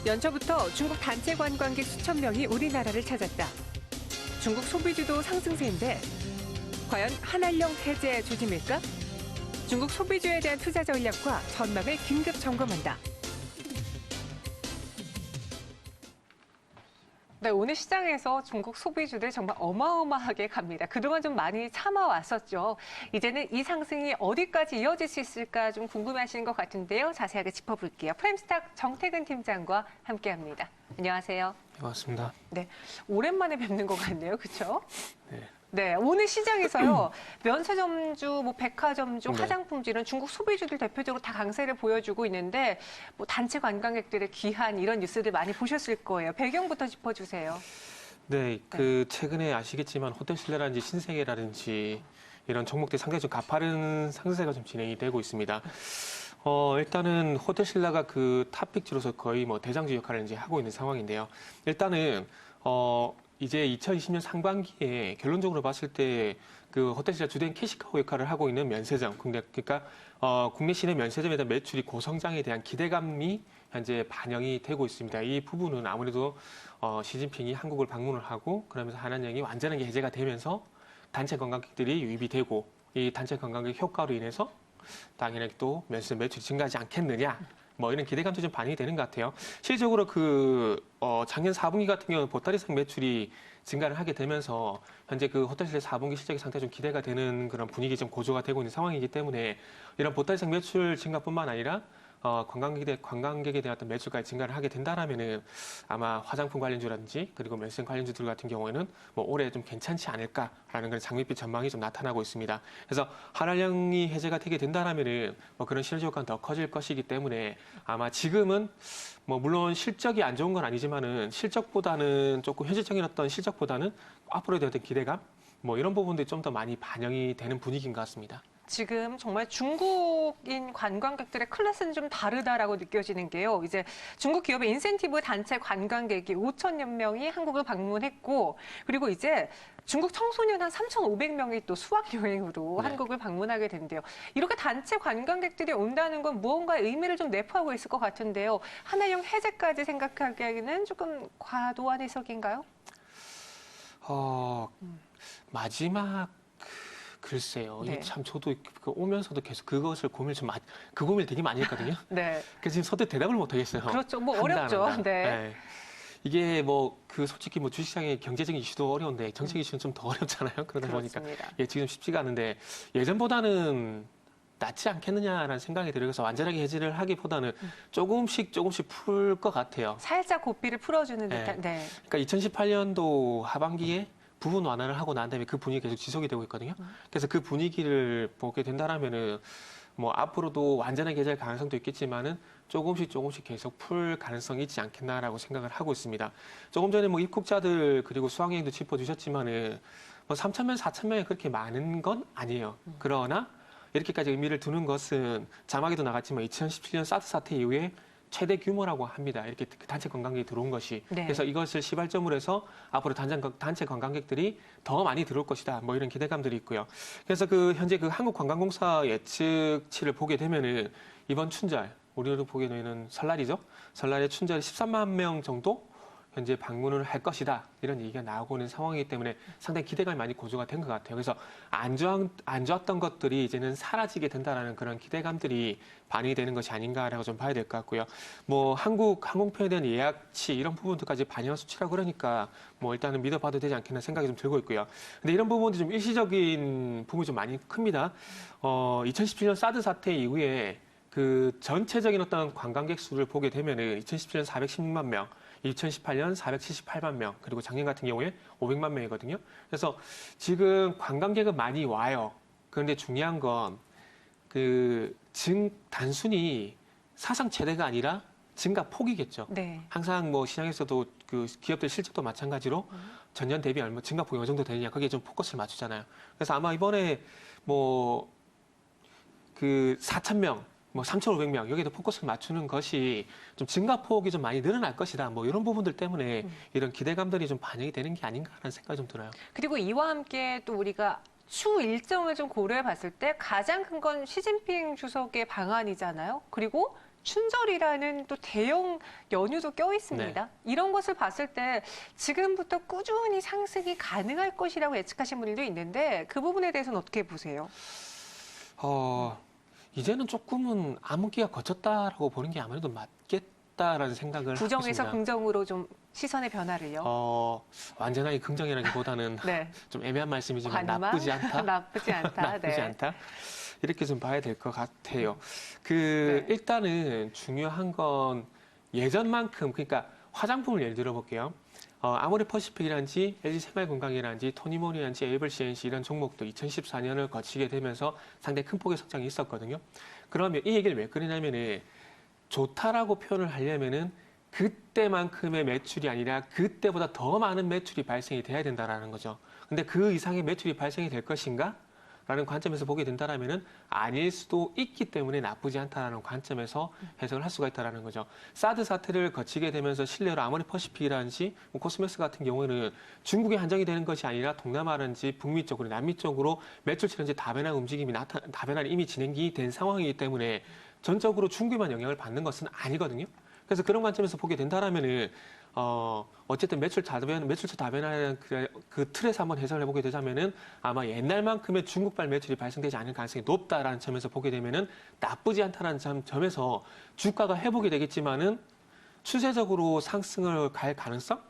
연초부터 중국 단체 관광객 수천 명이 우리나라를 찾았다. 중국 소비주도 상승세인데 과연 한한령 해제 조짐일까? 중국 소비주에 대한 투자 전략과 전망을 긴급 점검한다. 네, 오늘 시장에서 중국 소비주들 정말 어마어마하게 갑니다. 그동안 좀 많이 참아왔었죠. 이제는 이 상승이 어디까지 이어질 수 있을까 좀 궁금해하시는 것 같은데요. 자세하게 짚어볼게요. 프라임스탁 정태근 팀장과 함께합니다. 안녕하세요. 네, 반갑습니다. 네, 오랜만에 뵙는 것 같네요. 그렇죠? 네. 네, 오늘 시장에서요. 면세점주, 백화점주, 네. 화장품주 이런 중국 소비주들 대표적으로 다 강세를 보여주고 있는데 단체 관광객들의 귀한 이런 뉴스들 많이 보셨을 거예요. 배경부터 짚어주세요. 네, 최근에 아시겠지만 호텔신라라든지 신세계라든지 이런 종목들이 상당히 좀 가파른 상승세가 좀 진행이 되고 있습니다. 일단은 호텔신라가 탑픽주로서 거의 대장주 역할을 이제 하고 있는 상황인데요. 일단은 이제 2020년 상반기에 결론적으로 봤을 때 호텔신라 주된 캐시카우 역할을 하고 있는 면세점, 그러니까 국내 시내 면세점에 대한 매출이 고성장에 대한 기대감이 현재 반영이 되고 있습니다. 이 부분은 아무래도 시진핑이 한국을 방문을 하고 그러면서 한한령이 완전하게 해제가 되면서 단체 관광객들이 유입이 되고 이 단체 관광객 효과로 인해서 당연히 또 면세점 매출이 증가하지 않겠느냐. 이런 기대감도 좀 반영이 되는 것 같아요. 실질적으로 작년 4분기 같은 경우는 보따리상 매출이 증가를 하게 되면서 현재 호텔신라 4분기 실적이 상당히 좀 기대가 되는 그런 분위기 좀 고조가 되고 있는 상황이기 때문에 이런 보따리상 매출 증가뿐만 아니라 관광객에 대한 어떤 매출까지 증가를 하게 된다라면은 아마 화장품 관련주라든지 그리고 면세점 관련주들 같은 경우에는 올해 좀 괜찮지 않을까라는 그런 장밋빛 전망이 좀 나타나고 있습니다. 그래서 한한령이 해제가 되게 된다라면은 그런 실적 효과는 더 커질 것이기 때문에 아마 지금은 물론 실적이 안 좋은 건 아니지만은 실적보다는 조금 현실적인 어떤 실적보다는 앞으로에 대한 기대감 이런 부분들이 좀 더 많이 반영이 되는 분위기인 것 같습니다. 지금 정말 중국인 관광객들의 클래스는 좀 다르다라고 느껴지는 게요. 이제 중국 기업의 인센티브 단체 관광객이 5천여 명이 한국을 방문했고, 그리고 이제 중국 청소년 한 3,500명이 또 수학여행으로 네. 한국을 방문하게 된대요. 이렇게 단체 관광객들이 온다는 건 무언가 의미를 좀 내포하고 있을 것 같은데요. 한한령 해제까지 생각하기에는 조금 과도한 해석인가요? 마지막 글쎄요. 네. 이게 참 저도 오면서도 계속 그것을 그 고민을 되게 많이 했거든요. 네. 그래서 지금 서둘 대답을 못 하겠어요. 그렇죠. 한다, 어렵죠. 안 한다. 네. 이게 솔직히 주식시장의 경제적인 이슈도 어려운데 정책 이슈는 좀 더 어렵잖아요. 그러다 보니까 그렇습니다. 지금 쉽지가 않은데 예전보다는 낫지 않겠느냐라는 생각이 들어요. 그래서 완전하게 해지를 하기보다는 조금씩 풀 것 같아요. 살짝 고삐를 풀어주는 듯한. 네. 그러니까 2018년도 하반기에 부분 완화를 하고 난 다음에 그 분위기가 계속 지속이 되고 있거든요. 그래서 그 분위기를 보게 된다라면은 앞으로도 완전하게 해제할 가능성도 있겠지만은 조금씩 계속 풀 가능성이 있지 않겠나라고 생각을 하고 있습니다. 조금 전에 입국자들 그리고 수학여행도 짚어주셨지만은 3,000명, 4,000명이 그렇게 많은 건 아니에요. 그러나 이렇게까지 의미를 두는 것은 자막에도 나갔지만 2017년 사드 사태 이후에 최대 규모라고 합니다. 이렇게 단체 관광객이 들어온 것이. 네. 그래서 이것을 시발점으로 해서 앞으로 단체 관광객들이 더 많이 들어올 것이다. 이런 기대감들이 있고요. 그래서 현재 한국관광공사 예측치를 보게 되면은 이번 춘절, 우리로 보게 되는 설날이죠. 설날에 춘절에 13만 명 정도 현재 방문을 할 것이다. 이런 얘기가 나오고 있는 상황이기 때문에 상당히 기대감이 많이 고조가 된 것 같아요. 그래서 안 좋았던 것들이 이제는 사라지게 된다라는 그런 기대감들이 반영이 되는 것이 아닌가라고 좀 봐야 될 것 같고요. 한국 항공편에 대한 예약치 이런 부분들까지 반영한 수치라 그러니까 일단은 믿어봐도 되지 않겠나 생각이 좀 들고 있고요. 근데 이런 부분도 좀 일시적인 부분이 좀 많이 큽니다. 2017년 사드 사태 이후에 전체적인 어떤 관광객 수를 보게 되면은 2017년 416만 명, 2018년 478만 명, 그리고 작년 같은 경우에 500만 명이거든요. 그래서 지금 관광객은 많이 와요. 그런데 중요한 건 단순히 사상 최대가 아니라 증가 폭이겠죠. 네. 항상 시장에서도 기업들 실적도 마찬가지로 전년 대비 얼마 증가폭이 어느 정도 되느냐 거기에 좀 포커스를 맞추잖아요. 그래서 아마 이번에 4,000명 3,500명 여기에도 포커스를 맞추는 것이 좀 증가폭이 좀 많이 늘어날 것이다. 이런 부분들 때문에 이런 기대감들이 좀 반영이 되는 게 아닌가라는 생각이 좀 들어요. 그리고 이와 함께 또 우리가 추 일정을 좀 고려해 봤을 때 가장 큰 건 시진핑 주석의 방안이잖아요. 그리고 춘절이라는 또 대형 연휴도 껴 있습니다. 이런 것을 봤을 때 지금부터 꾸준히 상승이 가능할 것이라고 예측하신 분들도 있는데 그 부분에 대해서는 어떻게 보세요? 이제는 조금은 암흑기가 거쳤다라고 보는 게 아무래도 맞겠다라는 생각을 하고 부정에서 있습니다. 긍정으로 좀 시선의 변화를요. 완전하게 긍정이라기보다는 네. 좀 애매한 말씀이지만 관망? 나쁘지 않다. 나쁘지 않다. 나쁘지 네. 않다. 이렇게 좀 봐야 될 것 같아요. 네. 일단은 중요한 건 예전만큼, 그러니까 화장품을 예를 들어 볼게요. 아모레 퍼시픽이란지 LG 생활건강이란지 토니모리란지 에이블 CNC 이런 종목도 2014년을 거치게 되면서 상당히 큰 폭의 성장이 있었거든요. 그러면 이 얘기를 왜 꺼내냐면은 좋다라고 표현을 하려면은 그때만큼의 매출이 아니라 그때보다 더 많은 매출이 발생이 돼야 된다라는 거죠. 근데 그 이상의 매출이 발생이 될 것인가? 라는 관점에서 보게 된다라면은 아닐 수도 있기 때문에 나쁘지 않다라는 관점에서 해석을 할 수가 있다라는 거죠. 사드 사태를 거치게 되면서 실내로 아모레 퍼시픽이라든지 코스메스 같은 경우에는 중국에 한정이 되는 것이 아니라 동남아라든지 북미 쪽으로 남미 쪽으로 매출치라든지 다변화 움직임이 다변화는 이미 진행이 된 상황이기 때문에 전적으로 중국에만 영향을 받는 것은 아니거든요. 그래서 그런 관점에서 보게 된다라면은 어쨌든 매출처 다변화라는 그 틀에서 한번 해석을 해보게 되자면은 아마 옛날만큼의 중국발 매출이 발생되지 않을 가능성이 높다라는 점에서 보게 되면은 나쁘지 않다는 점에서 주가가 회복이 되겠지만은 추세적으로 상승을 갈 가능성?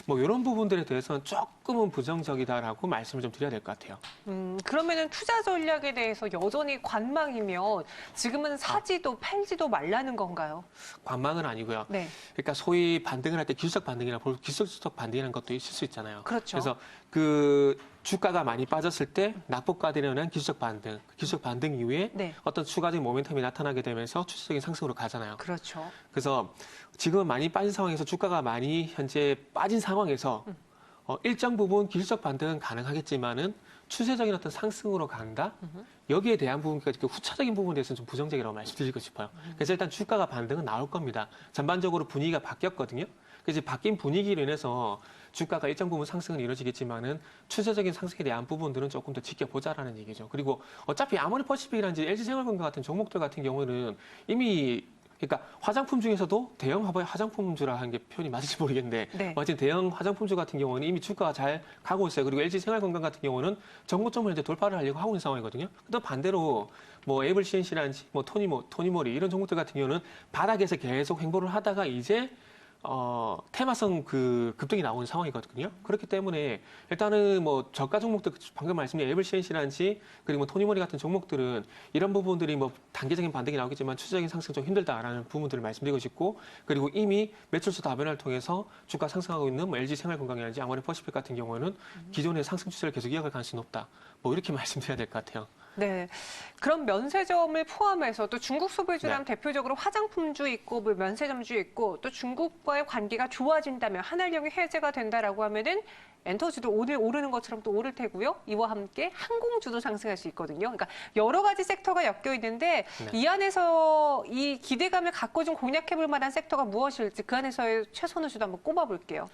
뭐 이런 부분들에 대해서는 조금은 부정적이다라고 말씀을 좀 드려야 될 것 같아요. 그러면은 투자 전략에 대해서 여전히 관망이면 지금은 사지도 팔지도 말라는 건가요? 관망은 아니고요. 네. 그러니까 소위 반등을 할 때 기술적 반등이나 기술적 반등이라는 것도 있을 수 있잖아요. 그렇죠. 그래서 그 주가가 많이 빠졌을 때 낙폭과대로 인한 기술적 반등 이후에 네. 어떤 추가적인 모멘텀이 나타나게 되면서 추세적인 상승으로 가잖아요. 그렇죠. 그래서 지금은 많이 빠진 상황에서 주가가 많이 현재 빠진 상황에서 일정 부분 기술적 반등은 가능하겠지만은 추세적인 어떤 상승으로 간다? 여기에 대한 부분까지 그 후차적인 부분에 대해서는 좀 부정적이라고 말씀드리고 싶어요. 그래서 일단 주가가 반등은 나올 겁니다. 전반적으로 분위기가 바뀌었거든요. 그래서 바뀐 분위기로 인해서 주가가 일정 부분 상승은 이루어지겠지만은 추세적인 상승에 대한 부분들은 조금 더 지켜보자라는 얘기죠. 그리고 어차피 아모레 퍼시픽이라든지 LG생활건강 같은 종목들 같은 경우는 이미 그러니까 화장품 중에서도 대형 화장품주라 하는 게 표현이 맞을지 모르겠는데 네. 어쨌든 대형 화장품주 같은 경우는 이미 주가가 잘 가고 있어요. 그리고 LG 생활건강 같은 경우는 정고점을 이제 돌파를 하려고 하고 있는 상황이거든요. 또 반대로 뭐 에이블 CNC라든지 뭐 토니모리 이런 종목들 같은 경우는 바닥에서 계속 횡보를 하다가 이제 테마성 그 급등이 나오는 상황이거든요. 그렇기 때문에 일단은 뭐 저가 종목들 방금 말씀드린 에이블 CNC라든지 그리고 뭐 토니모리 같은 종목들은 이런 부분들이 뭐 단기적인 반등이 나오겠지만 추세적인 상승 좀 힘들다라는 부분들을 말씀드리고 싶고 그리고 이미 매출수 다변화를 통해서 주가 상승하고 있는 뭐 LG 생활건강이라든지 아모레 퍼시픽 같은 경우는 기존의 상승 추세를 계속 이어갈 가능성이 높다. 뭐 이렇게 말씀드려야 될 것 같아요. 네. 그럼 면세점을 포함해서 또 중국 소비주라면 대표적으로 화장품주 있고 뭐 면세점주 있고 또 중국과의 관계가 좋아진다면 한알령이 해제가 된다라고 하면은 엔터주도 오늘 오르는 것처럼 또 오를 테고요. 이와 함께 항공주도 상승할 수 있거든요. 그러니까 여러 가지 섹터가 엮여 있는데 이 안에서 이 기대감을 갖고 좀 공략해볼 만한 섹터가 무엇일지 그 안에서의 최선의 주도 한번 꼽아볼게요.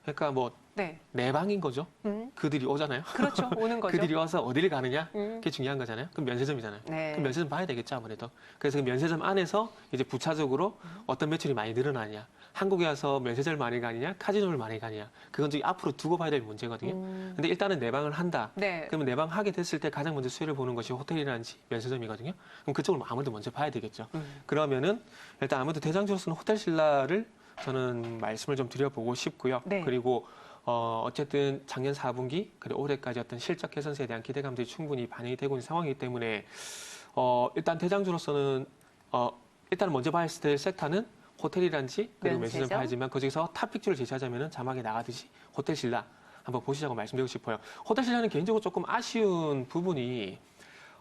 그러니까 뭐 네. 내방인 거죠. 그들이 오잖아요. 그렇죠. 오는 거죠. 그들이 와서 어디를 가느냐? 그게 중요한 거잖아요. 그럼 면세점이잖아요. 네. 그럼 면세점 봐야 되겠죠, 아무래도. 그래서 그 면세점 안에서 이제 부차적으로 어떤 매출이 많이 늘어나냐. 한국에 와서 면세점을 많이 가느냐, 카지노를 많이 가느냐. 그건 좀 앞으로 두고 봐야 될 문제거든요. 근데 일단은 내방을 한다. 네. 그러면 내방하게 됐을 때 가장 먼저 수혜를 보는 것이 호텔이라든지 면세점이거든요. 그럼 그쪽을 아무래도 먼저 봐야 되겠죠. 그러면은 일단 아무래도 대장주로서는 호텔신라를 저는 말씀을 좀 드려보고 싶고요. 네. 그리고 어쨌든 작년 4분기 그리고 올해까지 어떤 실적 개선세에 대한 기대감들이 충분히 반영이 되고 있는 상황이기 때문에 일단 대장주로서는 일단 먼저 봐야 될 섹터는 호텔이란지 그리고 면세점? 면세점 봐야지만 그중에서 탑픽주를 제시하자면 자막에 나가듯이 호텔신라 한번 보시자고 말씀드리고 싶어요. 호텔신라는 개인적으로 조금 아쉬운 부분이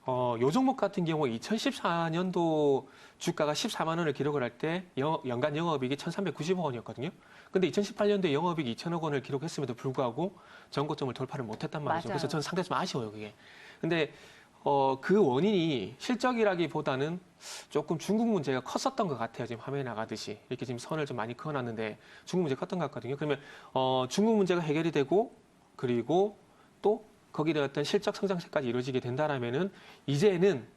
요 종목 같은 경우 2014년도 주가가 14만 원을 기록을 할 때 연간 영업이익이 1,390억 원이었거든요. 근데 2018년도에 영업이익 2천억 원을 기록했음에도 불구하고 전고점을 돌파를 못했단 말이죠. 맞아요. 그래서 저는 상당히 좀 아쉬워요, 그게. 근데 그 원인이 실적이라기보다는 조금 중국 문제가 컸었던 것 같아요. 지금 화면에 나가듯이 이렇게 지금 선을 좀 많이 그어놨는데 중국 문제가 컸던 것 같거든요. 그러면 중국 문제가 해결이 되고 그리고 또 거기에 어떤 실적 성장세까지 이루어지게 된다라면은 이제는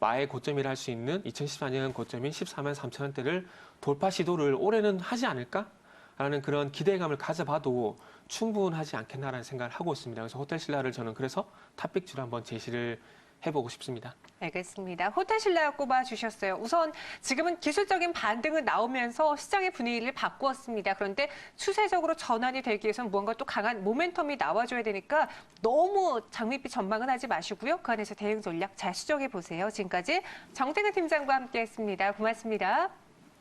마의 고점이라 할 수 있는 2014년 고점인 14만 3천 원대를 돌파 시도를 올해는 하지 않을까라는 그런 기대감을 가져봐도 충분하지 않겠나라는 생각을 하고 있습니다. 그래서 호텔신라를 저는 그래서 탑픽주로 한번 제시를 해보고 싶습니다. 알겠습니다. 호텔신라 꼽아주셨어요. 우선 지금은 기술적인 반등은 나오면서 시장의 분위기를 바꾸었습니다. 그런데 추세적으로 전환이 되기 위해서는 무언가 또 강한 모멘텀이 나와줘야 되니까 너무 장밋빛 전망은 하지 마시고요. 그 안에서 대응 전략 잘 수정해 보세요. 지금까지 정태근 팀장과 함께했습니다. 고맙습니다.